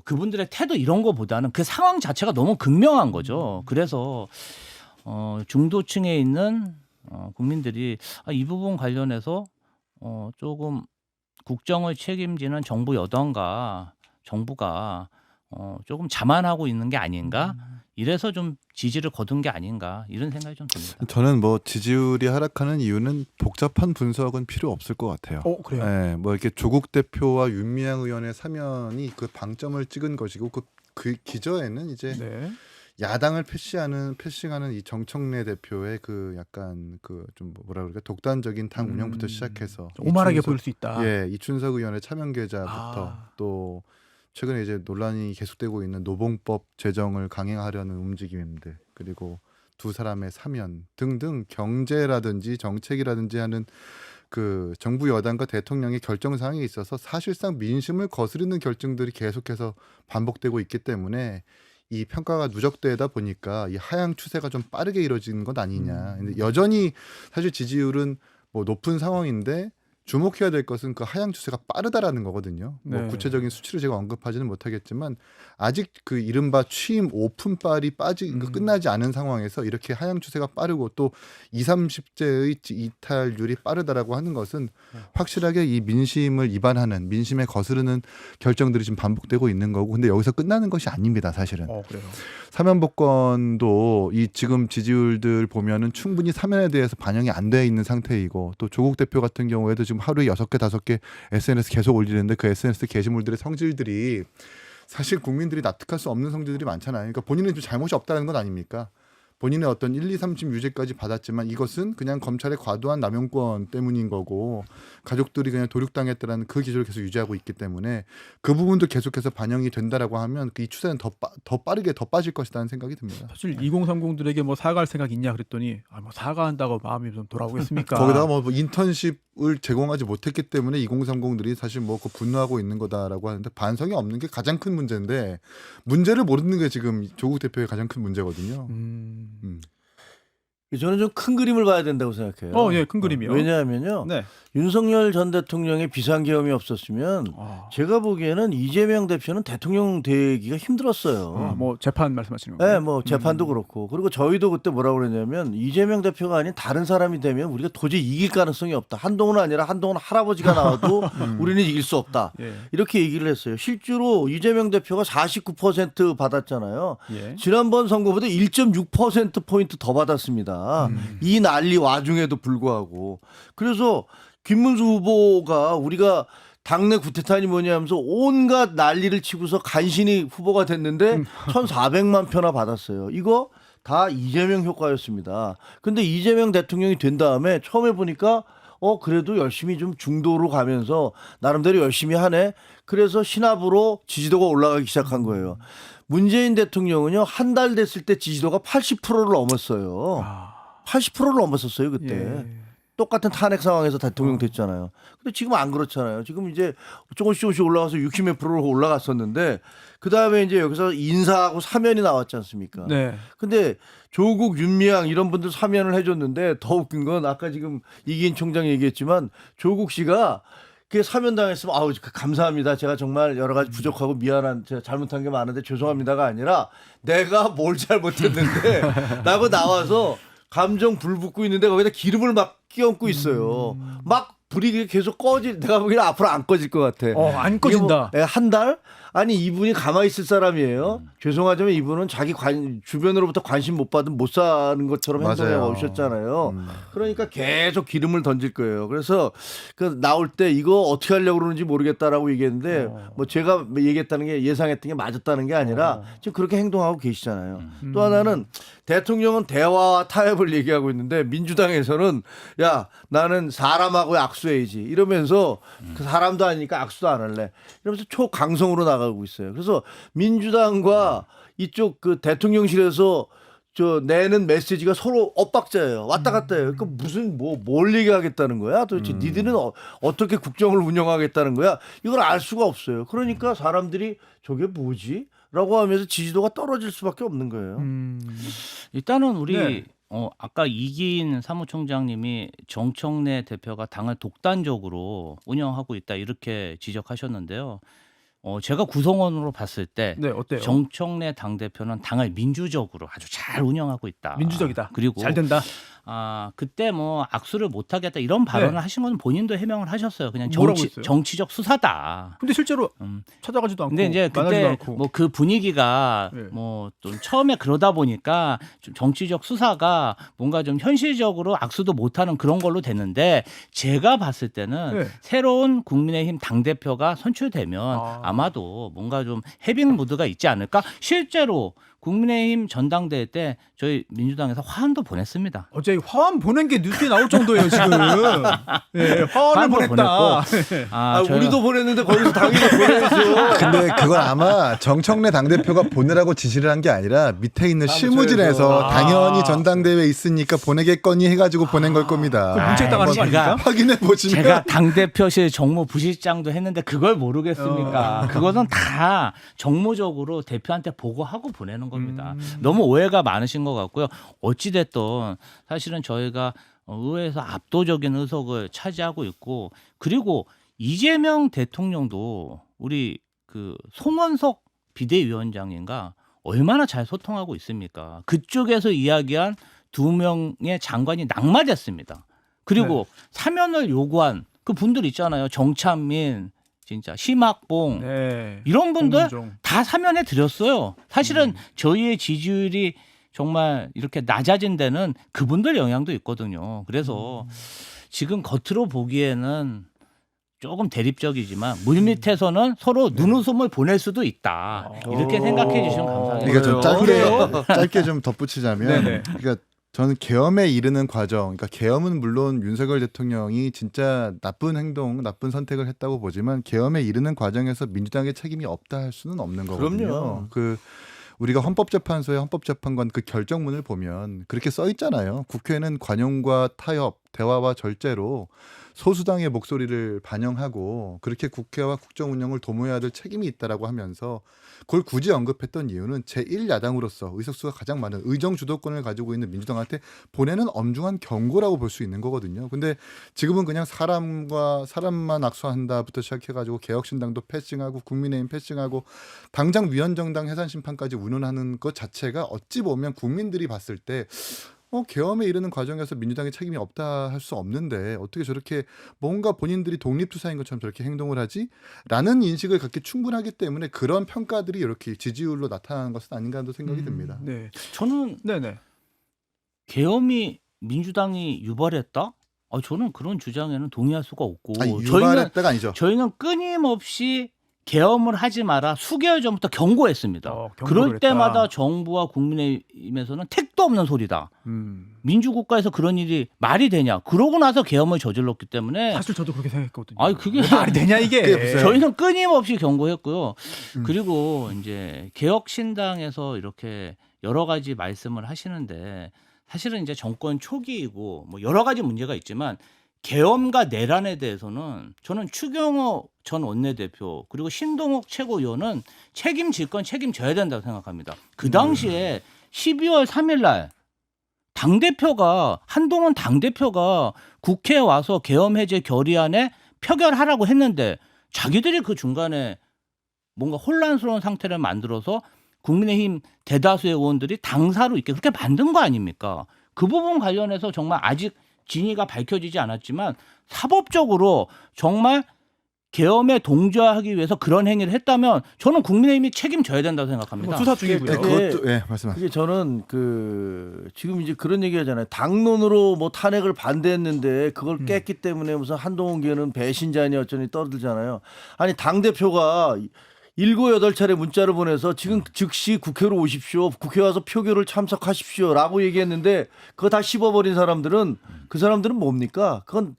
그분들의 태도 이런 거보다는 그 상황 자체가 너무 극명한 거죠. 그래서 중도층에 있는 국민들이 이 부분 관련해서 조금 국정을 책임지는 정부 여당과 정부가 조금 자만하고 있는 게 아닌가 이래서 좀 지지를 거둔 게 아닌가 이런 생각이 좀 듭니다. 저는 뭐 지지율이 하락하는 이유는 복잡한 분석은 필요 없을 것 같아요. 그래요? 네, 뭐 이렇게 조국 대표와 윤미향 의원의 사면이 그 방점을 찍은 것이고 그 기저에는 이제 네. 야당을 패싱하는 이 정청래 대표의 그 약간 그 좀 뭐라 그럴까 독단적인 당 운영부터 시작해서 오만하게 보일 수 있다. 예, 이춘석 의원의 차명 계좌부터 또 최근에 이제 논란이 계속되고 있는 노봉법 제정을 강행하려는 움직임들 그리고 두 사람의 사면 등등 경제라든지 정책이라든지 하는 그 정부 여당과 대통령의 결정 사항에 있어서 사실상 민심을 거스르는 결정들이 계속해서 반복되고 있기 때문에 이 평가가 누적되다 보니까 이 하향 추세가 좀 빠르게 이루어지는 것 아니냐. 근데 여전히 사실 지지율은 뭐 높은 상황인데 주목해야 될 것은 그 하향 추세가 빠르다라는 거거든요. 네. 뭐 구체적인 수치를 제가 언급하지는 못하겠지만 아직 그 이른바 취임 오픈빨이 끝나지 않은 상황에서 이렇게 하향 추세가 빠르고 또 20, 30대의 이탈률이 빠르다라고 하는 것은 확실하게 이 민심을 위반하는 민심에 거스르는 결정들이 지금 반복되고 있는 거고 근데 여기서 끝나는 것이 아닙니다. 사실은. 그래요. 사면복권도 이 지금 지지율들 보면은 충분히 사면에 대해서 반영이 안 돼 있는 상태이고 또 조국 대표 같은 경우에도 지금 하루에 6개, 5개 SNS 계속 올리는데 그 SNS 게시물들의 성질들이 사실 국민들이 납득할 수 없는 성질들이 많잖아요. 그러니까 본인은 좀 잘못이 없다는 건 아닙니까? 본인의 어떤 1, 2, 3심 유죄까지 받았지만 이것은 그냥 검찰의 과도한 남용권 때문인 거고 가족들이 그냥 도륙당했다라는 그 기조를 계속 유지하고 있기 때문에 그 부분도 계속해서 반영이 된다라고 하면 이 추세는 더 빠르게 더 빠질 것이라는 생각이 듭니다. 사실 2030들에게 뭐 사과할 생각 있냐 그랬더니 뭐 사과한다고 마음이 좀 돌아오겠습니까? 거기다가 뭐 인턴십을 제공하지 못했기 때문에 2030들이 사실 뭐 그 분노하고 있는 거다라고 하는데 반성이 없는 게 가장 큰 문제인데 문제를 모르는 게 지금 조국 대표의 가장 큰 문제거든요. 저는 좀 큰 그림을 봐야 된다고 생각해요. 예, 큰 그림이요. 왜냐하면요. 네. 윤석열 전 대통령의 비상계엄이 없었으면 제가 보기에는 이재명 대표는 대통령 되기가 힘들었어요. 뭐 재판 말씀하시는 네, 거예요? 뭐 재판도 그렇고 그리고 저희도 그때 뭐라고 그랬냐면 이재명 대표가 아닌 다른 사람이 되면 우리가 도저히 이길 가능성이 없다. 한동훈 아니라 한동훈 할아버지가 나와도 우리는 이길 수 없다. 예. 이렇게 얘기를 했어요. 실제로 이재명 대표가 49% 받았잖아요. 예. 지난번 선거보다 1.6%포인트 더 받았습니다. 이 난리 와중에도 불구하고. 그래서 김문수 후보가 우리가 당내 구태타니 뭐냐 하면서 온갖 난리를 치고서 간신히 후보가 됐는데 1,400만 표나 받았어요. 이거 다 이재명 효과였습니다. 근데 이재명 대통령이 된 다음에 처음에 보니까 그래도 열심히 좀 중도로 가면서 나름대로 열심히 하네. 그래서 신압으로 지지도가 올라가기 시작한 거예요. 문재인 대통령은요, 한 달 됐을 때 지지도가 80%를 넘었어요. 80%를 넘었었어요, 그때. 예. 똑같은 탄핵 상황에서 대통령 됐잖아요. 근데 지금 안 그렇잖아요. 지금 이제 조금씩 올라가서 60몇 프로로 올라갔었는데 그 다음에 이제 여기서 인사하고 사면이 나왔지 않습니까? 네. 근데 조국, 윤미향 이런 분들 사면을 해줬는데 더 웃긴 건 아까 지금 이기인 총장 얘기했지만 조국 씨가 그 사면당했으면 감사합니다. 제가 정말 여러 가지 부족하고 미안한 제가 잘못한 게 많은데 죄송합니다가 아니라 내가 뭘 잘못했는데 라고 나와서 감정 불 붙고 있는데 거기다 기름을 막 끼얹고 있어요. 막 불이 계속 내가 보기에는 앞으로 안 꺼질 것 같아. 안 꺼진다. 뭐, 한 달? 아니 이분이 가만히 있을 사람이에요. 죄송하지만 이분은 자기 주변으로부터 관심 못 받으면 못 사는 것처럼 행동해 오셨잖아요. 그러니까 계속 기름을 던질 거예요. 그래서 그 나올 때 이거 어떻게 하려고 그러는지 모르겠다라고 얘기했는데 뭐 제가 얘기했다는 게 예상했던 게 맞았다는 게 아니라 지금 그렇게 행동하고 계시잖아요. 또 하나는 대통령은 대화와 타협을 얘기하고 있는데 민주당에서는 야 나는 사람하고 악수해야지 이러면서 그 사람도 아니니까 악수도 안 할래 이러면서 초강성으로 나가고 있어요. 그래서 민주당과 이쪽 그 대통령실에서 저 내는 메시지가 서로 엇박자예요. 왔다 갔다 해요. 그러니까 무슨 뭘 얘기하겠다는 거야? 도대체 니들은 어떻게 국정을 운영하겠다는 거야? 이걸 알 수가 없어요. 그러니까 사람들이 저게 뭐지? 라고 하면서 지지도가 떨어질 수밖에 없는 거예요. 일단은 우리 네. 아까 이기인 사무총장님이 정청래 대표가 당을 독단적으로 운영하고 있다 이렇게 지적하셨는데요. 제가 구성원으로 봤을 때 네, 어때요? 정청래 당대표는 당을 민주적으로 아주 잘 운영하고 있다. 민주적이다. 그리고 잘 된다. 그때 뭐 악수를 못 하겠다 이런 발언을 네. 하신 건 본인도 해명을 하셨어요. 그냥 뭐라고 했어요? 정치적 수사다. 근데 실제로 음. 찾아가지도 않고 근데 이제 만나지도 그때 않고. 뭐 그 분위기가 네. 뭐 좀 처음에 그러다 보니까 좀 정치적 수사가 뭔가 좀 현실적으로 악수도 못하는 그런 걸로 됐는데 제가 봤을 때는 네. 새로운 국민의힘 당대표가 선출되면 아마도 뭔가 좀 해빙 무드가 있지 않을까. 실제로 국민의힘 전당대회 때 저희 민주당에서 화환도 보냈습니다. 어제 화환 보낸 게 뉴스에 나올 정도예요 지금. 네, 화환을 화환도 보냈다. 저희가- 우리도 보냈는데 거기서 당연히 보내야죠. 근데 그건 아마 정청래 당대표가 보내라고 지시를 한 게 아니라 밑에 있는 실무진에서 당연히 전당대회에 있으니까 보내겠거니 해가지고 보낸 걸 겁니다. 문책당하는 거 아닙니까? 확인해 보시면 제가 당대표실 정무부실장도 했는데 그걸 모르겠습니까? 그것은 다 정무적으로 대표한테 보고하고 보내는 겁니다. 너무 오해가 많으신 것 같고요. 어찌됐든 사실은 저희가 의회에서 압도적인 의석을 차지하고 있고 그리고 이재명 대통령도 우리 그 송원석 비대위원장인가 얼마나 잘 소통하고 있습니까? 그쪽에서 이야기한 2명의 장관이 낙마됐습니다. 그리고 사면을 요구한 그 분들 있잖아요. 정찬민, 진짜 심학봉 네. 이런 분들 공문종. 다 사면해 드렸어요. 사실은 저희의 지지율이 정말 이렇게 낮아진 데는 그분들 영향도 있거든요. 그래서 지금 겉으로 보기에는 조금 대립적이지만 물밑에서는 서로 눈웃음을 보낼 수도 있다. 이렇게 생각해 주시면 감사하겠습니다. 그러니까 좀 짧게 좀 덧붙이자면, 네네. 그러니까 저는 계엄에 이르는 과정, 그러니까 계엄은 물론 윤석열 대통령이 진짜 나쁜 행동, 나쁜 선택을 했다고 보지만 계엄에 이르는 과정에서 민주당의 책임이 없다 할 수는 없는 거거든요. 그럼요. 그 우리가 헌법재판소의 헌법재판관 그 결정문을 보면 그렇게 써 있잖아요. 국회는 관용과 타협, 대화와 절제로 소수당의 목소리를 반영하고 그렇게 국회와 국정 운영을 도모해야 될 책임이 있다라고 하면서 그걸 굳이 언급했던 이유는 제1야당으로서 의석수가 가장 많은 의정 주도권을 가지고 있는 민주당한테 보내는 엄중한 경고라고 볼 수 있는 거거든요. 근데 지금은 그냥 사람만 악수한다부터 시작해가지고 개혁신당도 패싱하고 국민의힘 패싱하고 당장 위헌정당 해산심판까지 운운하는 것 자체가 어찌 보면 국민들이 봤을 때 계엄에 이르는 과정에서 민주당의 책임이 없다 할 수 없는데 어떻게 저렇게 뭔가 본인들이 독립투사인 것처럼 저렇게 행동을 하지? 라는 인식을 갖기 충분하기 때문에 그런 평가들이 이렇게 지지율로 나타나는 것은 아닌가 하는 생각이 듭니다. 네. 저는 네네. 계엄이 민주당이 유발했다? 저는 그런 주장에는 동의할 수가 없고 아니, 유발했다가 아니죠. 저희는 끊임없이 계엄을 하지 마라 수개월 전부터 경고했습니다. 경고를 그럴 했다. 때마다 정부와 국민의힘에서는 택도 없는 소리다. 민주국가에서 그런 일이 말이 되냐. 그러고 나서 계엄을 저질렀기 때문에 사실 저도 그렇게 생각했거든요. 아니 그게 말이 되냐 이게. 저희는 끊임없이 경고했고요. 그리고 이제 개혁신당에서 이렇게 여러 가지 말씀을 하시는데 사실은 이제 정권 초기이고 뭐 여러 가지 문제가 있지만 계엄과 내란에 대해서는 저는 추경호 전 원내대표 그리고 신동욱 최고위원은 책임질 건 책임져야 된다고 생각합니다. 그 당시에 12월 3일 날 당대표가 한동훈 당대표가 국회에 와서 계엄 해제 결의안에 표결하라고 했는데 자기들이 그 중간에 뭔가 혼란스러운 상태를 만들어서 국민의힘 대다수의 의원들이 당사로 있게 그렇게 만든 거 아닙니까? 그 부분 관련해서 정말 아직 진위가 밝혀지지 않았지만 사법적으로 정말 계엄에 동조하기 위해서 그런 행위를 했다면 저는 국민의힘이 책임져야 된다고 생각합니다. 수사 중이고요. 그것도 말씀하세요. 그게 저는 지금 이제 그런 얘기 하잖아요. 당론으로 뭐 탄핵을 반대했는데 그걸 깼기 때문에 무슨 한동훈 의원은 배신자니 어쩌니 떠들잖아요. 아니 당대표가 7, 8차례 문자를 보내서 지금 즉시 국회로 오십시오. 국회 와서 표결을 참석하십시오라고 얘기했는데 그거 다 씹어버린 사람들은 그 사람들은 뭡니까? 그건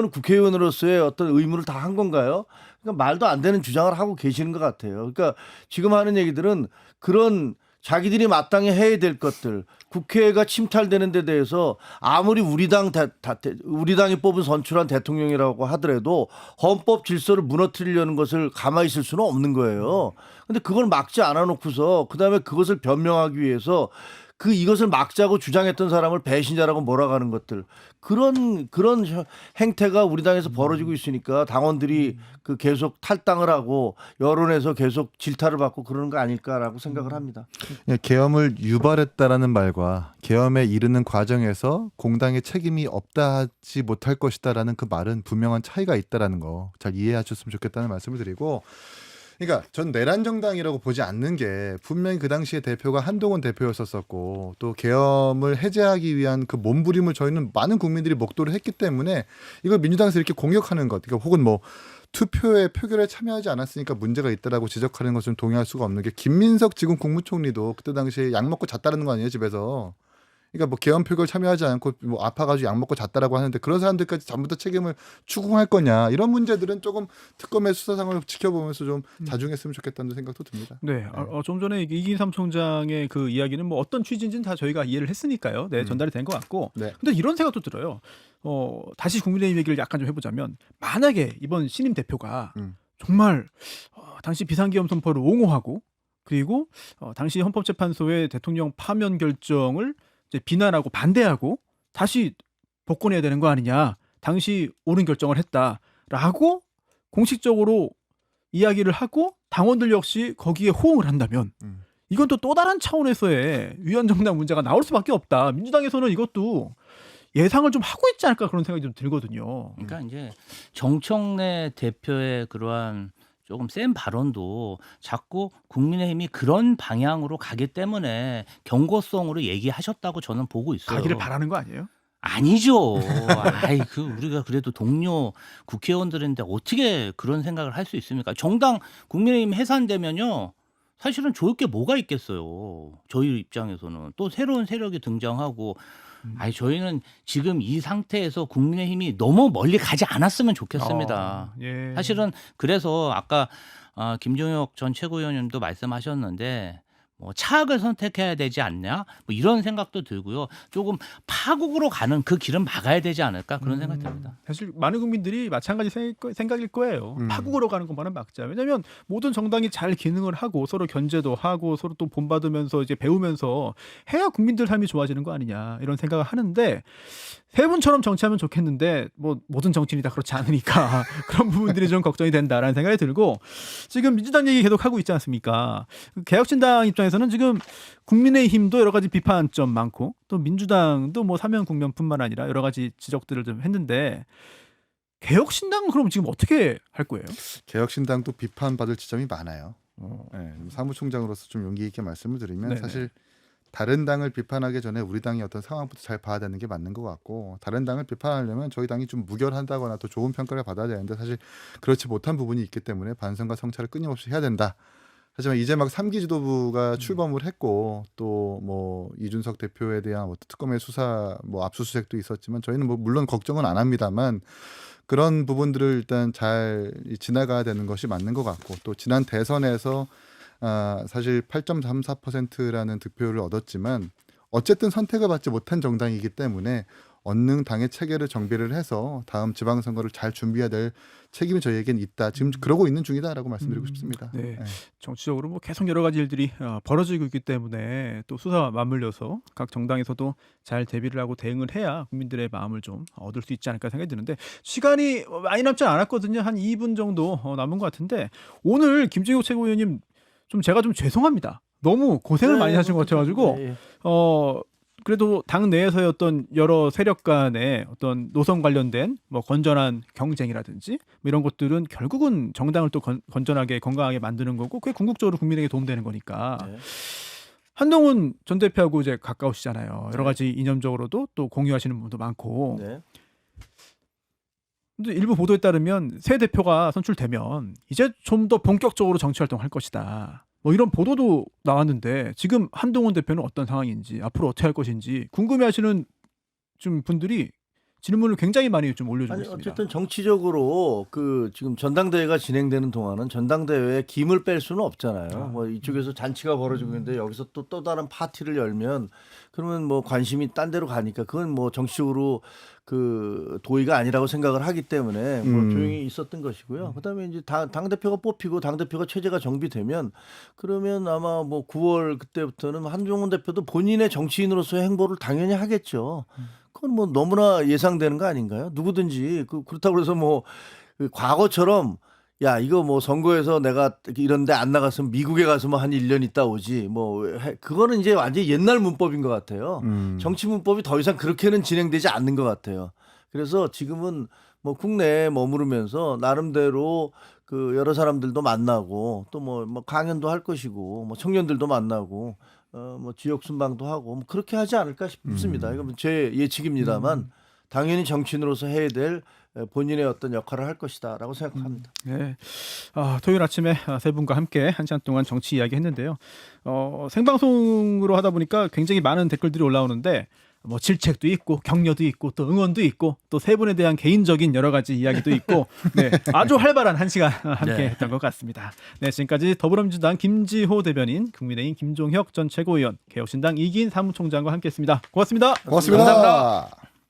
국회의원으로서의 어떤 의무를 다 한 건가요? 그러니까 말도 안 되는 주장을 하고 계시는 것 같아요. 그러니까 지금 하는 얘기들은 그런 자기들이 마땅히 해야 될 것들 국회가 침탈되는 데 대해서 아무리 우리 당이 뽑은 선출한 대통령이라고 하더라도 헌법 질서를 무너뜨리려는 것을 가만히 있을 수는 없는 거예요. 근데 그걸 막지 않아 놓고서 그다음에 그것을 변명하기 위해서 이것을 막자고 주장했던 사람을 배신자라고 몰아가는 것들 그런 행태가 우리 당에서 벌어지고 있으니까 당원들이 계속 탈당을 하고 여론에서 계속 질타를 받고 그러는 거 아닐까라고 생각을 합니다. 계엄을 유발했다라는 말과 계엄에 이르는 과정에서 공당의 책임이 없다 하지 못할 것이다라는 그 말은 분명한 차이가 있다라는 거 잘 이해하셨으면 좋겠다는 말씀을 드리고, 그러니까 전 내란 정당이라고 보지 않는 게 분명히 그 당시에 대표가 한동훈 대표였었고 또 계엄을 해제하기 위한 그 몸부림을 저희는 많은 국민들이 목도를 했기 때문에 이걸 민주당에서 이렇게 공격하는 것, 그러니까 혹은 뭐 투표에 표결에 참여하지 않았으니까 문제가 있다라고 지적하는 것은 동의할 수가 없는 게, 김민석 지금 국무총리도 그때 당시에 약 먹고 잤다는 거 아니에요, 집에서. 그러니까 뭐 계엄 표결 참여하지 않고 뭐 아파가지고 약 먹고 잤다라고 하는데 그런 사람들까지 전부 다 책임을 추궁할 거냐, 이런 문제들은 조금 특검의 수사상을 지켜보면서 좀 자중했으면 좋겠다는 생각도 듭니다. 네, 좀 전에 이기삼 총장의 그 이야기는 뭐 어떤 취지인지는 다 저희가 이해를 했으니까요. 네, 전달이 된 것 같고. 네. 근데 이런 생각도 들어요. 다시 국민의힘 얘기를 약간 좀 해보자면, 만약에 이번 신임 대표가 정말 당시 비상계엄 선포를 옹호하고 그리고 당시 헌법재판소의 대통령 파면 결정을 이제 비난하고 반대하고 다시 복권해야 되는 거 아니냐, 당시 옳은 결정을 했다라고 공식적으로 이야기를 하고 당원들 역시 거기에 호응을 한다면 이건 또 다른 차원에서의 위헌정당 문제가 나올 수밖에 없다. 민주당에서는 이것도 예상을 좀 하고 있지 않을까, 그런 생각이 좀 들거든요. 그러니까 이제 정청래 대표의 그러한 조금 센 발언도 자꾸 국민의힘이 그런 방향으로 가기 때문에 경고성으로 얘기하셨다고 저는 보고 있어요. 가기를 바라는 거 아니에요? 아니죠. 우리가 그래도 동료 국회의원들인데 어떻게 그런 생각을 할 수 있습니까? 정당 국민의힘 해산되면요, 사실은 좋을 게 뭐가 있겠어요. 저희 입장에서는 또 새로운 세력이 등장하고, 저희는 지금 이 상태에서 국민의힘이 너무 멀리 가지 않았으면 좋겠습니다. 예. 사실은 그래서 아까 김종혁 전 최고위원님도 말씀하셨는데 뭐 차악을 선택해야 되지 않냐, 뭐 이런 생각도 들고요. 조금 파국으로 가는 그 길은 막아야 되지 않을까, 그런 생각이 듭니다. 사실 많은 국민들이 마찬가지 생각일 거예요. 파국으로 가는 것만은 막자. 왜냐하면 모든 정당이 잘 기능을 하고 서로 견제도 하고 서로 또 본받으면서 이제 배우면서 해야 국민들 삶이 좋아지는 거 아니냐, 이런 생각을 하는데, 세 분처럼 정치하면 좋겠는데 뭐 모든 정치인이 다 그렇지 않으니까 그런 부분들이 좀 걱정이 된다라는 생각이 들고, 지금 민주당 얘기 계속 하고 있지 않습니까? 개혁신당 입장에서는 지금 국민의힘도 여러 가지 비판점 많고 또 민주당도 뭐 사면 국면뿐만 아니라 여러 가지 지적들을 좀 했는데, 개혁신당은 그럼 지금 어떻게 할 거예요? 개혁신당도 비판받을 지점이 많아요. 네, 사무총장으로서 좀 용기 있게 말씀을 드리면, 네네. 사실 다른 당을 비판하기 전에 우리 당의 어떤 상황부터 잘 봐야 되는 게 맞는 것 같고, 다른 당을 비판하려면 저희 당이 좀 무결한다거나 더 좋은 평가를 받아야 되는데 사실 그렇지 못한 부분이 있기 때문에 반성과 성찰을 끊임없이 해야 된다. 하지만 이제 막 3기 지도부가 출범을 했고 또 뭐 이준석 대표에 대한 특검의 수사 뭐 압수수색도 있었지만 저희는 뭐 물론 걱정은 안 합니다만, 그런 부분들을 일단 잘 지나가야 되는 것이 맞는 것 같고, 또 지난 대선에서 사실 8.34%라는 득표를 얻었지만 어쨌든 선택을 받지 못한 정당이기 때문에 얻는 당의 체계를 정비를 해서 다음 지방선거를 잘 준비해야 될 책임이 저희에겐 있다. 지금 그러고 있는 중이다라고 말씀드리고 싶습니다. 네. 정치적으로 뭐 계속 여러 가지 일들이 벌어지고 있기 때문에 또 수사와 맞물려서 각 정당에서도 잘 대비를 하고 대응을 해야 국민들의 마음을 좀 얻을 수 있지 않을까 생각이 드는데, 시간이 많이 남지 않았거든요. 한 2분 정도 남은 것 같은데, 오늘 김종혁 최고위원님 제가 좀 죄송합니다. 너무 고생을 많이 하신 것 같아가지고 그래도 당 내에서의 어떤 여러 세력 간의 어떤 노선 관련된 뭐 건전한 경쟁이라든지 뭐 이런 것들은 결국은 정당을 또 건전하게 건강하게 만드는 거고, 그게 궁극적으로 국민에게 도움되는 거니까. 네. 한동훈 전 대표하고 이제 가까우시잖아요. 여러 가지 이념적으로도 또 공유하시는 부분도 많고. 네. 근데 일부 보도에 따르면 새 대표가 선출되면 이제 좀 더 본격적으로 정치 활동할 것이다, 뭐 이런 보도도 나왔는데, 지금 한동훈 대표는 어떤 상황인지 앞으로 어떻게 할 것인지 궁금해하시는 좀 분들이 질문을 굉장히 많이 좀 올려주고 아니 있습니다. 어쨌든 정치적으로 그 지금 전당대회가 진행되는 동안은 전당대회에 김을 뺄 수는 없잖아요. 뭐 이쪽에서 잔치가 벌어지고 있는데 여기서 또 다른 파티를 열면 그러면 뭐 관심이 딴 데로 가니까 그건 뭐 정치적으로 그 도의가 아니라고 생각을 하기 때문에 뭐 조용히 있었던 것이고요. 그다음에 이제 당 대표가 뽑히고 당 대표가 체제가 정비되면 그러면 아마 뭐 9월 그때부터는 한종훈 대표도 본인의 정치인으로서의 행보를 당연히 하겠죠. 그건 뭐 너무나 예상되는 거 아닌가요? 누구든지 그렇다고 해서 뭐 그 과거처럼 야 이거 뭐 선거에서 내가 이런데 안 나갔으면 미국에 가서 뭐 한 1년 있다 오지 뭐 그거는 이제 완전히 옛날 문법인 것 같아요. 정치 문법이 더 이상 그렇게는 진행되지 않는 것 같아요. 그래서 지금은 뭐 국내에 머무르면서 나름대로 그 여러 사람들도 만나고 또 뭐 강연도 할 것이고 뭐 청년들도 만나고 뭐 지역 순방도 하고 뭐 그렇게 하지 않을까 싶습니다. 이건 제 예측입니다만 당연히 정치인으로서 해야 될 본인의 어떤 역할을 할 것이다라고 생각합니다. 네. 토요일 아침에 세 분과 함께 한 시간 동안 정치 이야기 했는데요. 생방송으로 하다 보니까 굉장히 많은 댓글들이 올라오는데 뭐 질책도 있고 격려도 있고 또 응원도 있고 또 세 분에 대한 개인적인 여러 가지 이야기도 있고 네, 아주 활발한 한 시간 함께 네. 했던 것 같습니다. 네, 지금까지 더불어민주당 김지호 대변인, 국민의힘 김종혁 전 최고위원, 개혁신당 이기인 사무총장과 함께했습니다. 고맙습니다. 고맙습니다. 감사합니다.